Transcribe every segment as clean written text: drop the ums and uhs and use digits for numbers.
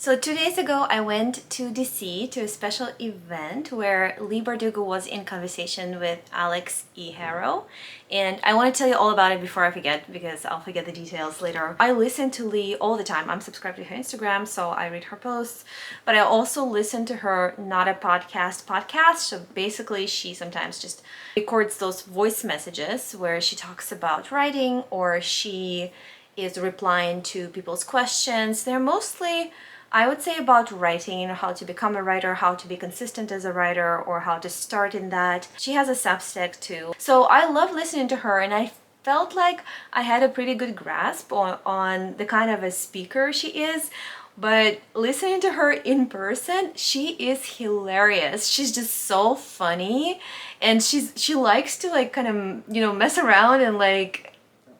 So 2 days ago, I went to DC to a special event where Leigh Bardugo was in conversation with Alix Harrow. And I want to tell you all about it before I forget, because I'll forget the details later. I listen to Leigh all the time. I'm subscribed to her Instagram, so I read her posts. But I also listen to her Not a podcast. So basically, she sometimes just records those voice messages where she talks about writing or she is replying to people's questions. They're mostly, I would say, about writing, how to become a writer, how to be consistent as a writer, or how to start in that. She has a Substack too. So I love listening to her, and I felt like I had a pretty good grasp on the kind of a speaker she is. But listening to her in person, she is hilarious. She's just so funny, and she likes to like kind of, mess around and like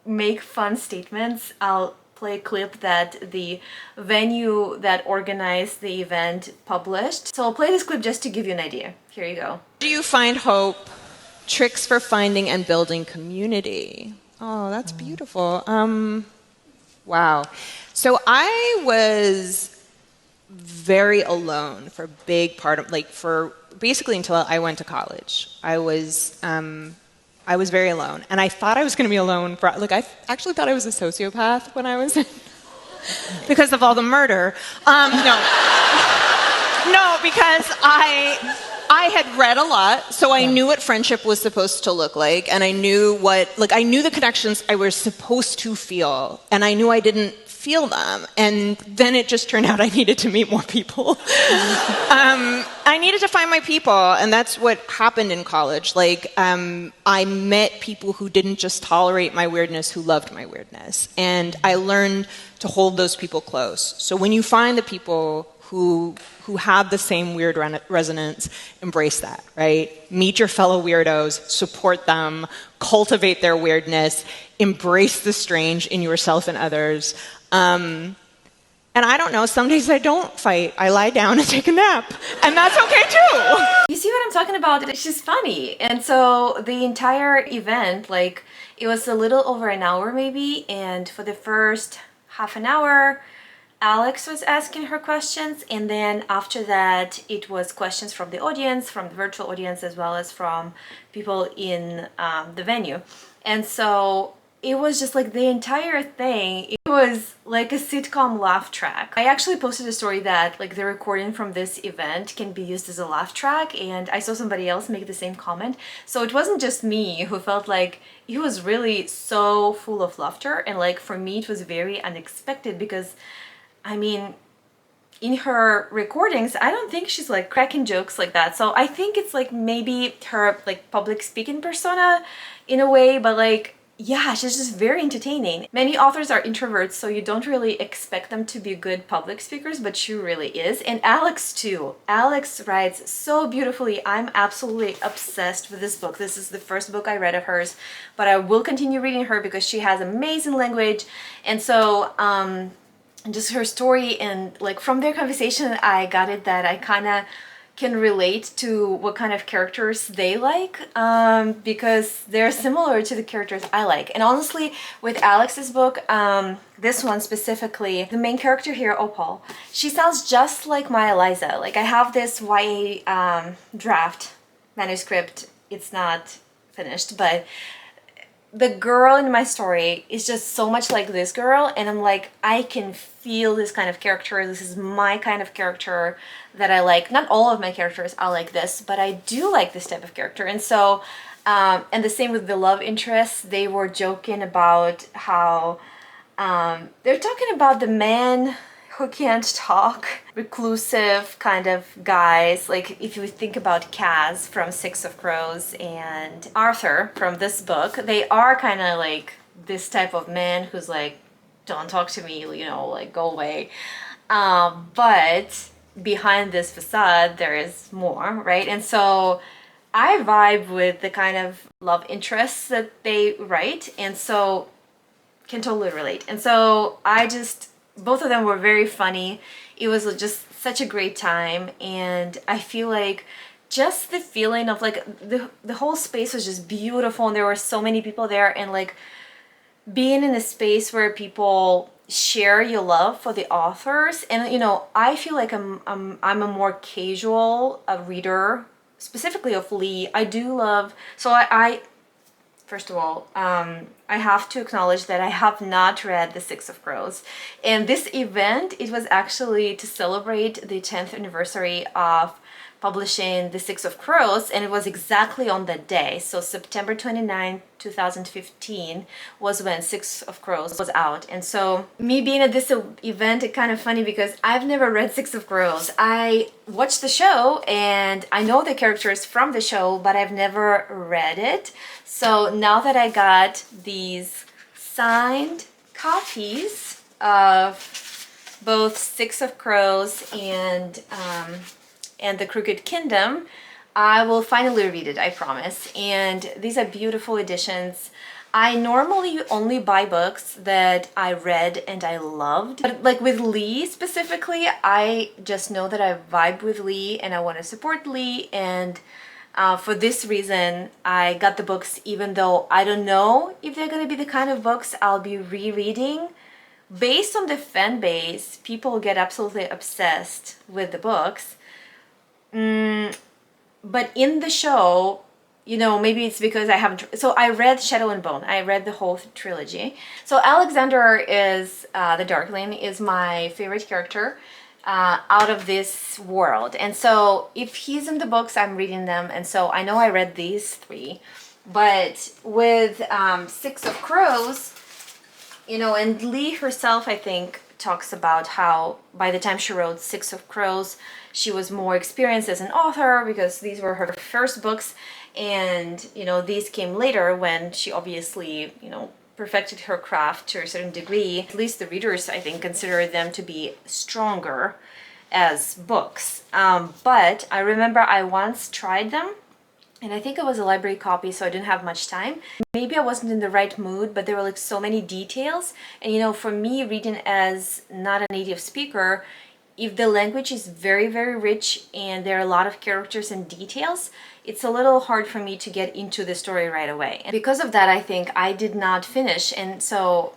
make fun statements. I'll play a clip that the venue that organized the event published. So I'll play this clip just to give you an idea. Here you go. Do you find hope? Tricks for finding and building community. Oh, that's beautiful. Wow. So I was very alone for a big part of, for basically until I went to college. I was very alone, and I thought I was going to be alone for, I actually thought I was a sociopath when I was because of all the murder. No, because I had read a lot, so I knew what friendship was supposed to look like, and I knew I knew the connections I was supposed to feel, and I knew I didn't feel them, and then it just turned out I needed to meet more people. I needed to find my people, and that's what happened in college. I met people who didn't just tolerate my weirdness, who loved my weirdness, and I learned to hold those people close. So when you find the people who have the same weird resonance, embrace that, right? Meet your fellow weirdos, support them, cultivate their weirdness, embrace the strange in yourself and others. And I don't know, some days I don't fight. I lie down and take a nap, and that's okay too. You see what I'm talking about? She's funny. And so the entire event, it was a little over an hour maybe, and for the first half an hour, Alix was asking her questions, and then after that it was questions from the audience, from the virtual audience, as well as from people in the venue. And so it was just like the entire thing, it was like a sitcom laugh track. I actually posted a story that the recording from this event can be used as a laugh track, and I saw somebody else make the same comment. So it wasn't just me who felt like it was really so full of laughter, and for me it was very unexpected, because in her recordings, I don't think she's cracking jokes like that. So I think it's maybe her public speaking persona in a way, but yeah, she's just very entertaining. Many authors are introverts, so you don't really expect them to be good public speakers, but she really is. And Alix too. Alix writes so beautifully. I'm absolutely obsessed with this book. This is the first book I read of hers, but I will continue reading her because she has amazing language. And so just her story, and from their conversation I got it that I kind of can relate to what kind of characters they like, because they're similar to the characters I like. And honestly, with Alix's book, this one specifically, the main character here, Opal, she sounds just like my Eliza. I have this YA draft manuscript. It's not finished, but the girl in my story is just so much like this girl, and I'm I can feel this kind of character. This is my kind of character that I like. Not all of my characters are like this, but I do like this type of character. And so, and the same with the love interests. They were joking about how they're talking about the man who can't talk, reclusive kind of guys. If you think about Kaz from Six of Crows and Arthur from this book, they are kind of this type of man who's don't talk to me, go away. But behind this facade, there is more, right? And so I vibe with the kind of love interests that they write, and so can totally relate. And so both of them were very funny. It was just such a great time, and I feel just the feeling of the whole space was just beautiful, and there were so many people there, and being in a space where people share your love for the authors. And I feel like I'm a more casual reader, specifically of Leigh. I do love, so I first of all, I have to acknowledge that I have not read The Six of Crows. And this event, it was actually to celebrate the 10th anniversary of publishing The Six of Crows, and it was exactly on that day. So September 29, 2015 was when Six of Crows was out. And so me being at this event, it's kind of funny because I've never read Six of Crows. I watched the show and I know the characters from the show, but I've never read it. So now that I got these signed copies of both Six of Crows and The Crooked Kingdom, I will finally read it, I promise. And these are beautiful editions. I normally only buy books that I read and I loved. But like with Leigh specifically, I just know that I vibe with Leigh and I want to support Leigh. And for this reason, I got the books even though I don't know if they're going to be the kind of books I'll be rereading. Based on the fan base, people get absolutely obsessed with the books. But in the show, maybe it's because I haven't. So I read Shadow and Bone. I read the whole trilogy. So Alexander is the Darkling is my favorite character out of this world. And so if he's in the books, I'm reading them. And so I know I read these three. But with Six of Crows, and Leigh herself, I think, talks about how by the time she wrote Six of Crows, she was more experienced as an author because these were her first books. And, these came later when she obviously, perfected her craft to a certain degree. At least the readers, I think, consider them to be stronger as books. But I remember I once tried them. And I think it was a library copy, so I didn't have much time. Maybe I wasn't in the right mood, but there were like so many details. And for me, reading as not a native speaker, if the language is very, very rich and there are a lot of characters and details, it's a little hard for me to get into the story right away. And because of that, I think I did not finish. And so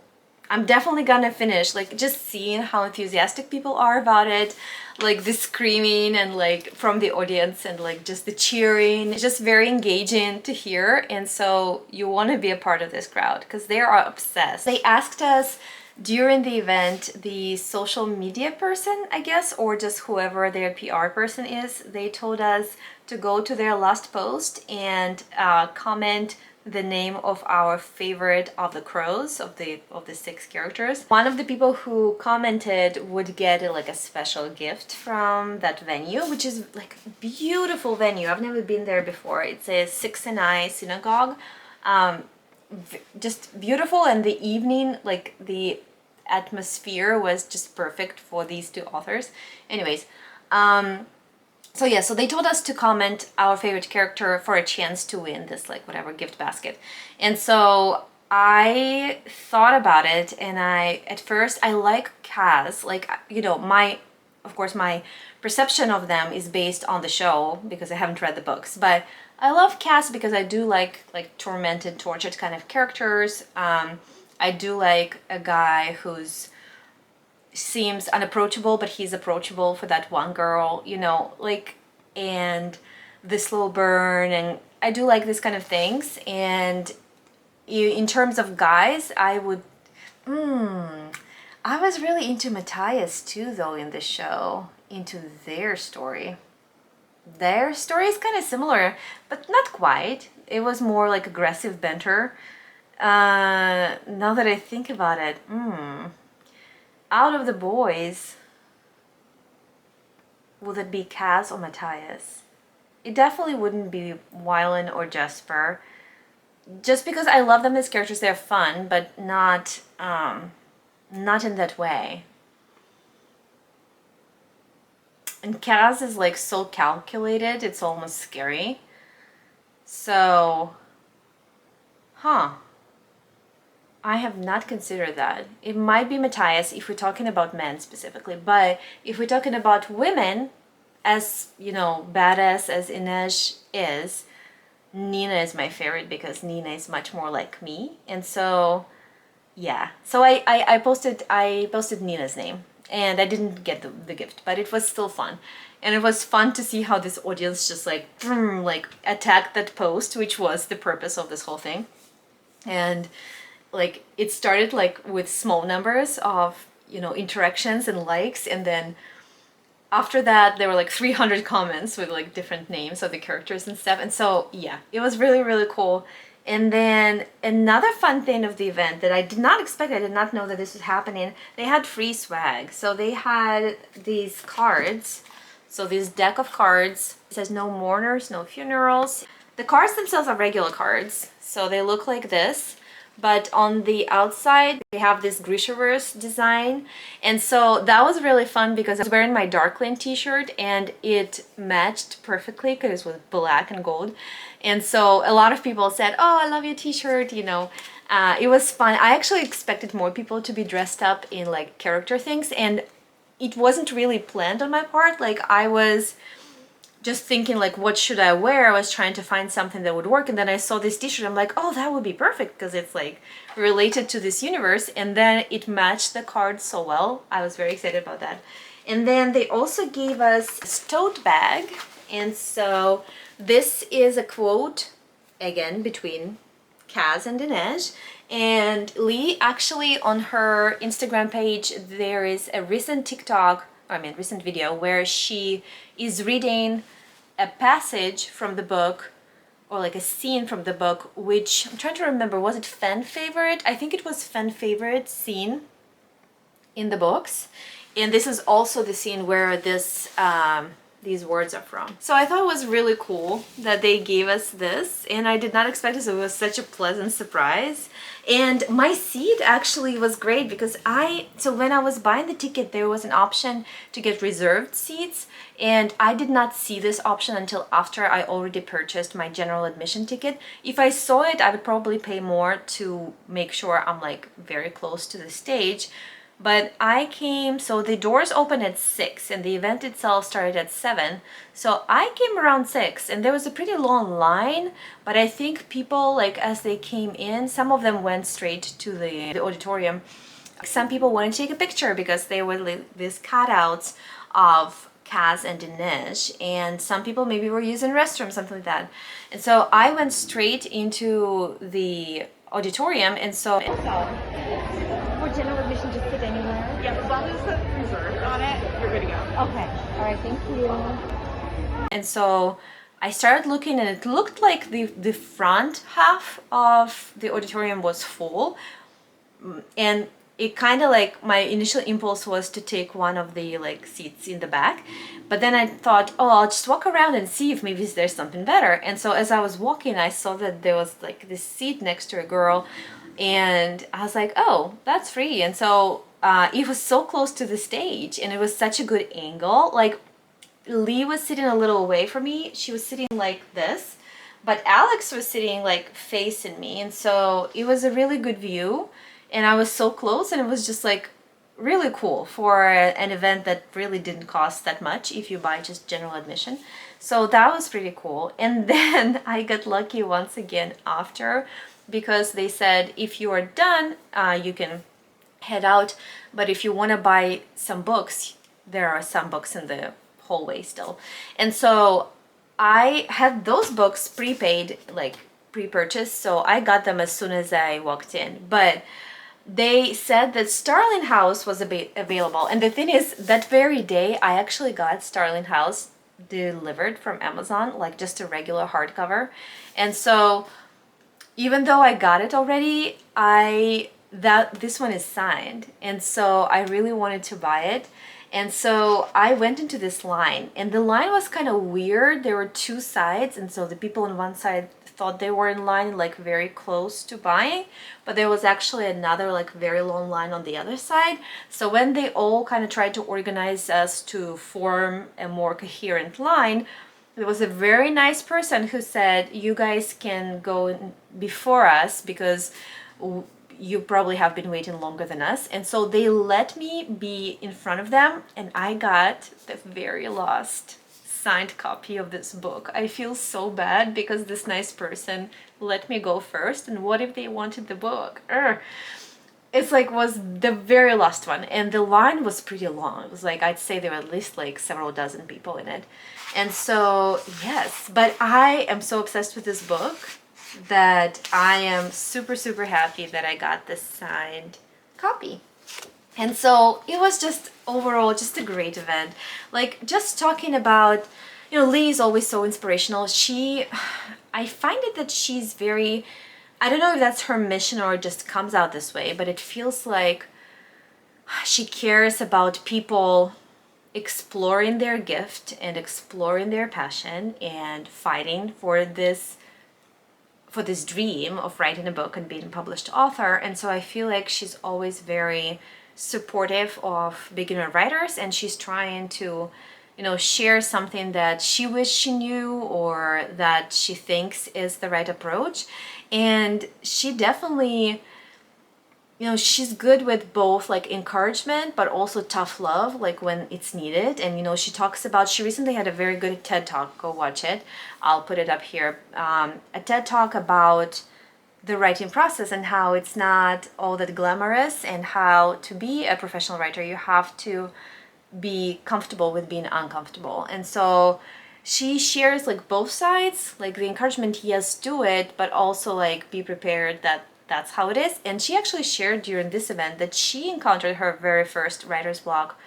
I'm definitely gonna finish, like just seeing how enthusiastic people are about it, like the screaming and like from the audience and like just the cheering. It's just very engaging to hear. And so you want to be a part of this crowd because they are obsessed. They asked us during the event, the social media person, I guess, or just whoever their PR person is, they told us to go to their last post and comment the name of our favorite of the crows, of the six characters. One of the people who commented would get like a special gift from that venue, which is like a beautiful venue. I've never been there before. It's a synagogue. Just beautiful, and the evening, like the atmosphere was just perfect for these two authors. Anyways, so they told us to comment our favorite character for a chance to win this like whatever gift basket. And so I thought about it, and at first I like Kaz, like of course my perception of them is based on the show because I haven't read the books, but I love Cass because I do like tormented, tortured kind of characters. I do like a guy who's seems unapproachable, but he's approachable for that one girl, and the slow burn, and I do like this kind of things. And in terms of guys, I was really into Matthias too, though, in the show, into their story. Their story is kind of similar, but not quite. It was more like aggressive banter. Now that I think about it, out of the boys, would it be Kaz or Matthias? It definitely wouldn't be Wylan or Jesper. Just because I love them as characters, they're fun, but not in that way. And Kaz is like so calculated, it's almost scary. So, I have not considered that. It might be Matthias if we're talking about men specifically, but if we're talking about women, as badass as Inej is, Nina is my favorite because Nina is much more like me. And so yeah. So I posted Nina's name, and I didn't get the gift, but it was still fun. And it was fun to see how this audience just like boom, like attacked that post, which was the purpose of this whole thing. And like it started like with small numbers of, interactions and likes, and then after that there were like 300 comments with like different names of the characters and stuff. And so yeah, it was really, really cool. And then another fun thing of the event that I did not expect, I did not know that this was happening, they had free swag. So they had these cards, so this deck of cards. It says no mourners, no funerals. The cards themselves are regular cards, so they look like this, but on the outside they have this Grishaverse design. And so that was really fun because I was wearing my Darkland t-shirt and it matched perfectly because it was black and gold. And so a lot of people said, oh, I love your t-shirt, it was fun. I actually expected more people to be dressed up in like character things, and it wasn't really planned on my part. Like I was just thinking like, what should I wear? I was trying to find something that would work, and then I saw this t-shirt. I'm like, oh, that would be perfect because it's like related to this universe, and then it matched the card so well. I was very excited about that. And then they also gave us a tote bag, and so this is a quote again between Kaz and Dinesh. And Leigh, actually on her Instagram page there is a recent recent video where she is reading a passage from the book, or like a scene from the book, which I'm trying to remember, was it fan favorite? I think it was fan favorite scene in the books. And this is also the scene where these words are from. So I thought it was really cool that they gave us this, and I did not expect this. It was such a pleasant surprise. And my seat actually was great because so when I was buying the ticket, there was an option to get reserved seats, and I did not see this option until after I already purchased my general admission ticket. If I saw it, I would probably pay more to make sure I'm like very close to the stage. But I came, so the doors opened at 6 and the event itself started at 7. So I came around 6 and there was a pretty long line, but I think people, like as they came in, some of them went straight to the auditorium. Some people wanted to take a picture because they were like these cutouts of Kaz and Dinesh, and some people maybe were using restrooms, something like that. And so I went straight into the auditorium, and so for general admission, just sit anywhere. Yeah, as long as it's reserved on it, you're good to go. Okay. All right. Thank you. And so I started looking, and it looked like the front half of the auditorium was full, and it kind of like my initial impulse was to take one of the like seats in the back, but then I thought, oh, I'll just walk around and see if maybe there's something better. And so as I was walking, I saw that there was like this seat next to a girl, and I was like, oh, that's free. And so it was so close to the stage, and it was such a good angle. Like Leigh was sitting a little away from me. She was sitting like this, but Alix was sitting like facing me, and so it was a really good view. And I was so close, and it was just like really cool for an event that really didn't cost that much if you buy just general admission. So that was pretty cool. And then I got lucky once again after, because they said if you are done, you can head out. But if you want to buy some books, there are some books in the hallway still. And so I had those books prepaid, like pre-purchased, so I got them as soon as I walked in. But they said that Starling House was available, and the thing is, that very day I actually got Starling House delivered from Amazon, like just a regular hardcover. And so even though I got it already, this one is signed, and so I really wanted to buy it. And so I went into this line, and the line was kind of weird. There were two sides, and so the people on one side thought they were in line like very close to buying, but there was actually another like very long line on the other side. So when they all kind of tried to organize us to form a more coherent line, there was a very nice person who said, you guys can go before us because you probably have been waiting longer than us. And so they let me be in front of them, and I got the very last signed copy of this book. I feel so bad because this nice person let me go first, and what if they wanted the book? it's like was the very last one, and the line was pretty long. It was like, I'd say there were at least like several dozen people in it. And so yes, but I am so obsessed with this book that I am super, super happy that I got this signed copy. And so it was just overall just a great event. Like just talking about, you know, Leigh is always so inspirational. I find it that she's very, I don't know if that's her mission or it just comes out this way, but it feels like she cares about people exploring their gift and exploring their passion and fighting for this dream of writing a book and being a published author. And so I feel like she's always very supportive of beginner writers, and she's trying to, you know, share something that she wished she knew or that she thinks is the right approach. And she definitely, you know, she's good with both like encouragement but also tough love, like when it's needed. And you know, she talks about, she recently had a very good TED talk, go watch it, I'll put it up here, a TED talk about the writing process and how it's not all that glamorous, and how to be a professional writer you have to be comfortable with being uncomfortable. And so she shares like both sides, like the encouragement, yes, do it, but also like be prepared that that's how it is. And she actually shared during this event that she encountered her very first writer's block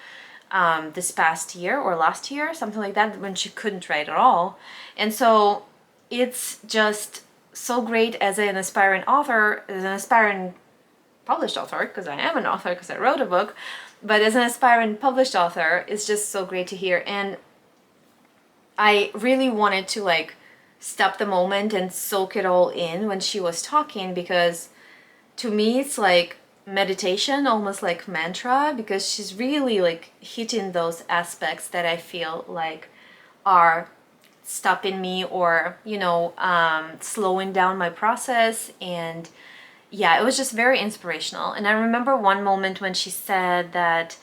this past year or last year, something like that, when she couldn't write at all. And so it's just so great as an aspiring author, as an aspiring published author, because I am an author because I wrote a book, but as an aspiring published author, it's just so great to hear. And I really wanted to like stop the moment and soak it all in when she was talking, because to me it's like meditation, almost like mantra, because she's really like hitting those aspects that I feel like are stopping me or, you know, slowing down my process. And yeah, it was just very inspirational. And I remember one moment when she said that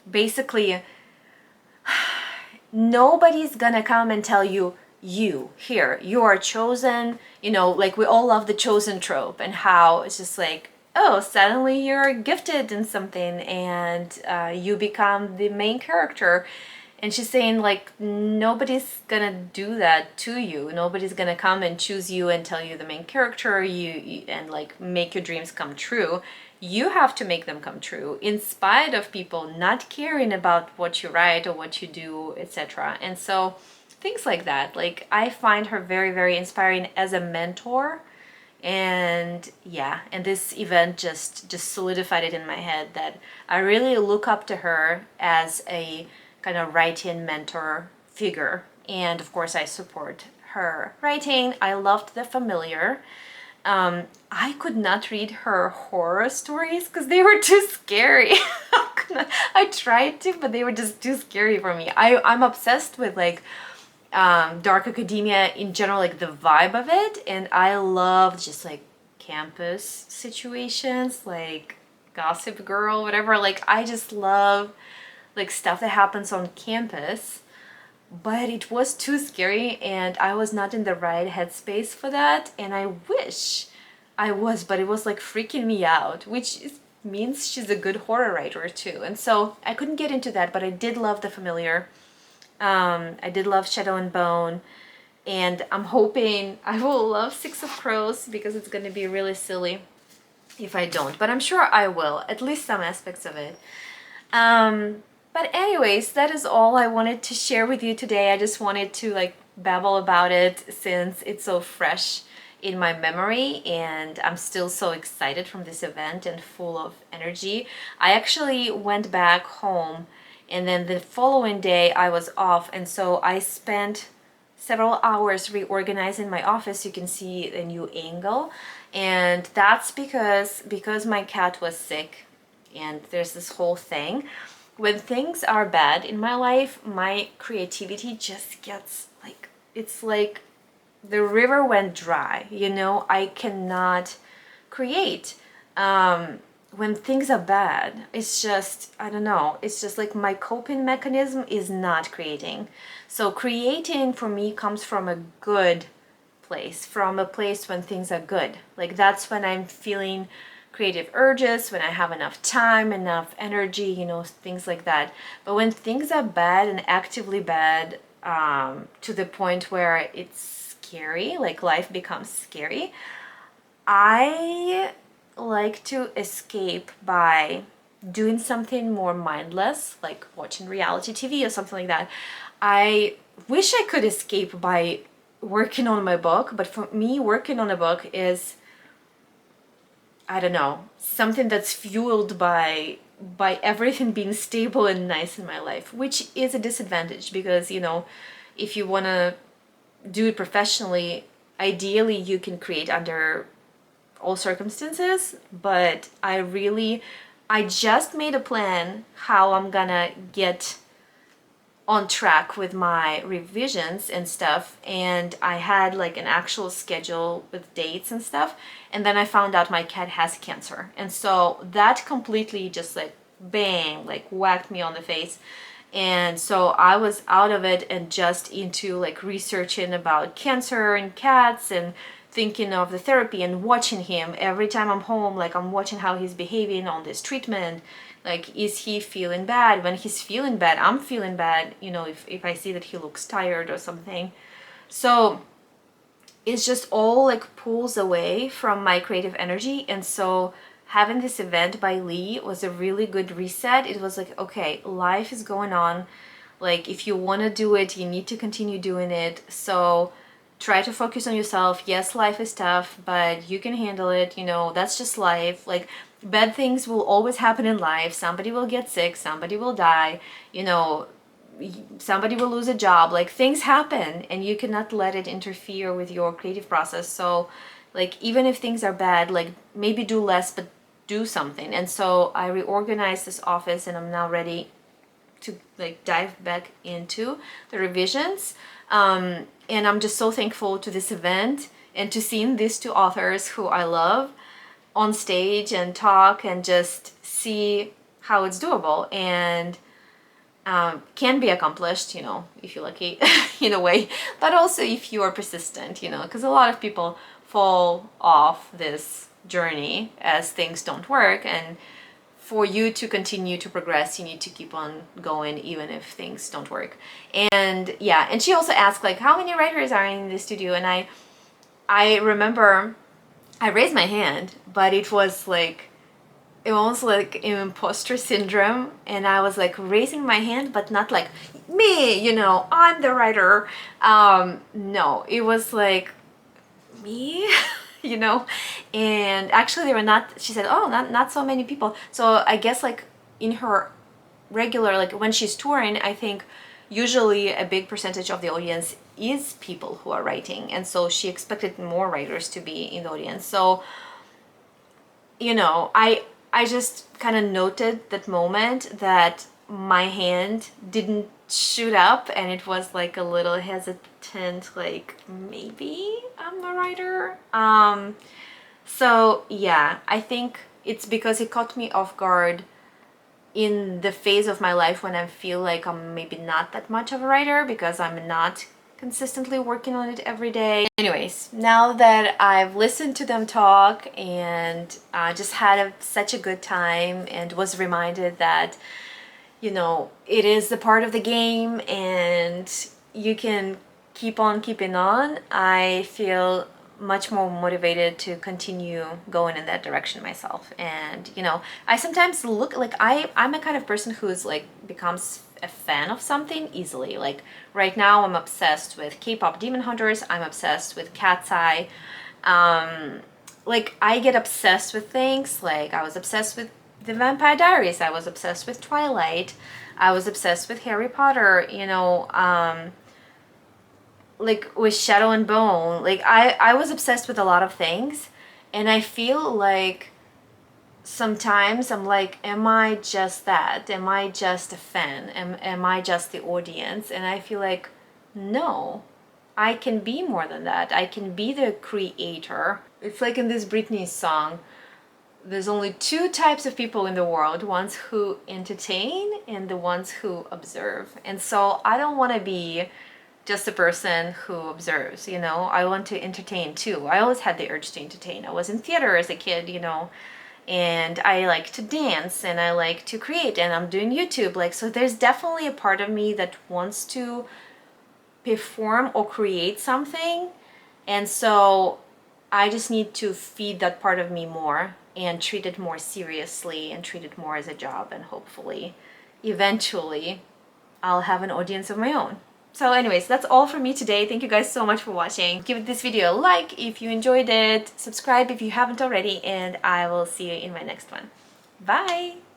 basically nobody's gonna come and tell you, you are chosen, you know, like we all love the chosen trope and how it's just like, oh, suddenly you're gifted in something and you become the main character. And she's saying like, nobody's gonna do that to you. Nobody's gonna come and choose you and tell you the main character, you and like make your dreams come true. You have to make them come true in spite of people not caring about what you write or what you do, etc. And so things like that, like I find her very, very inspiring as a mentor. And yeah, and this event just solidified it in my head that I really look up to her as a kind of writing mentor figure. And of course I support her writing. I loved The Familiar. I could not read her horror stories because they were too scary. I tried to, but they were just too scary for me. I'm obsessed with like dark academia in general, like the vibe of it, and I love just like campus situations, like Gossip Girl, whatever. Like I just love like stuff that happens on campus, but it was too scary and I was not in the right headspace for that, and I wish I was, but it was like freaking me out, which means she's a good horror writer too. And so I couldn't get into that, but I did love The Familiar. I did love Shadow and Bone, and I'm hoping I will love Six of Crows because it's going to be really silly if I don't, but I'm sure I will, at least some aspects of it. But anyways, that is all I wanted to share with you today. I just wanted to like babble about it since it's so fresh in my memory and I'm still so excited from this event and full of energy. I actually went back home and then the following day I was off, and so I spent several hours reorganizing my office. You can see a new angle, and that's because my cat was sick, and there's this whole thing. When things are bad in my life, my creativity just gets like, it's like the river went dry, you know? I cannot create. When things are bad, it's just, I don't know, it's just like my coping mechanism is not creating. So creating for me comes from a good place, from a place when things are good. Like that's when I'm feeling creative urges, when I have enough time, enough energy, you know, things like that. But when things are bad and actively bad, to the point where it's scary, like life becomes scary, I like to escape by doing something more mindless, like watching reality TV or something like that. I wish I could escape by working on my book, but for me, working on a book is, I don't know, something that's fueled by everything being stable and nice in my life, which is a disadvantage because, you know, if you want to do it professionally, ideally you can create under all circumstances, but I just made a plan how I'm gonna get on track with my revisions and stuff, and I had like an actual schedule with dates and stuff, and then I found out my cat has cancer, and so that completely just like bang, like whacked me on the face. And so I was out of it and just into like researching about cancer and cats and thinking of the therapy and watching him every time I'm home. Like I'm watching how he's behaving on this treatment. Like, is he feeling bad? When he's feeling bad, I'm feeling bad, you know, if I see that he looks tired or something. So it's just all like pulls away from my creative energy. And so having this event by Leigh was a really good reset. It was like, okay, life is going on. Like, if you want to do it, you need to continue doing it. So try to focus on yourself. Yes, life is tough, but you can handle it. You know, that's just life. Like, bad things will always happen in life. Somebody will get sick, somebody will die, you know, somebody will lose a job. Like, things happen and you cannot let it interfere with your creative process. So like, even if things are bad, like maybe do less but do something. And so I reorganized this office and I'm now ready to like dive back into the revisions. And I'm just so thankful to this event and to seeing these two authors who I love on stage and talk and just see how it's doable and can be accomplished, you know, if you're lucky in a way, but also if you are persistent, you know, because a lot of people fall off this journey as things don't work, and for you to continue to progress, you need to keep on going even if things don't work. And yeah, and she also asked like, how many writers are in the studio? And I remember I raised my hand, but it was almost like an imposter syndrome, and I was like raising my hand but not like me, you know, I'm the writer. No, it was like me you know. And actually they were not, she said, oh, not so many people. So I guess like in her regular, like when she's touring, I think usually a big percentage of the audience is people who are writing, and so she expected more writers to be in the audience. So, you know, I just kind of noted that moment that my hand didn't shoot up and it was like a little hesitant, like maybe I'm a writer. So yeah, I think it's because it caught me off guard in the phase of my life when I feel like I'm maybe not that much of a writer because I'm not consistently working on it every day. Anyways, now that I've listened to them talk and just had such a good time and was reminded that, you know, it is a part of the game and you can keep on keeping on, I feel much more motivated to continue going in that direction myself. And you know, I sometimes look like I'm a kind of person who's like becomes a fan of something easily. Like right now I'm obsessed with K-pop Demon Hunters, I'm obsessed with Cat's Eye. Like I get obsessed with things. Like I was obsessed with the Vampire Diaries, I was obsessed with Twilight, I was obsessed with Harry Potter, you know, like with Shadow and Bone. Like I was obsessed with a lot of things, and I feel like sometimes I'm like, am I just that? Am I just a fan? Am I just the audience? And I feel like no, I can be more than that. I can be the creator. It's like in this Britney song, there's only two types of people in the world, ones who entertain and the ones who observe. And so I don't want to be just a person who observes, you know. I want to entertain too. I always had the urge to entertain. I was in theater as a kid, you know, and I like to dance and I like to create and I'm doing YouTube. Like, so there's definitely a part of me that wants to perform or create something. And so I just need to feed that part of me more and treat it more seriously and treat it more as a job, and hopefully eventually I'll have an audience of my own. So anyways, that's all for me today. Thank you guys so much for watching. Give this video a like if you enjoyed it, subscribe if you haven't already, and I will see you in my next one. Bye!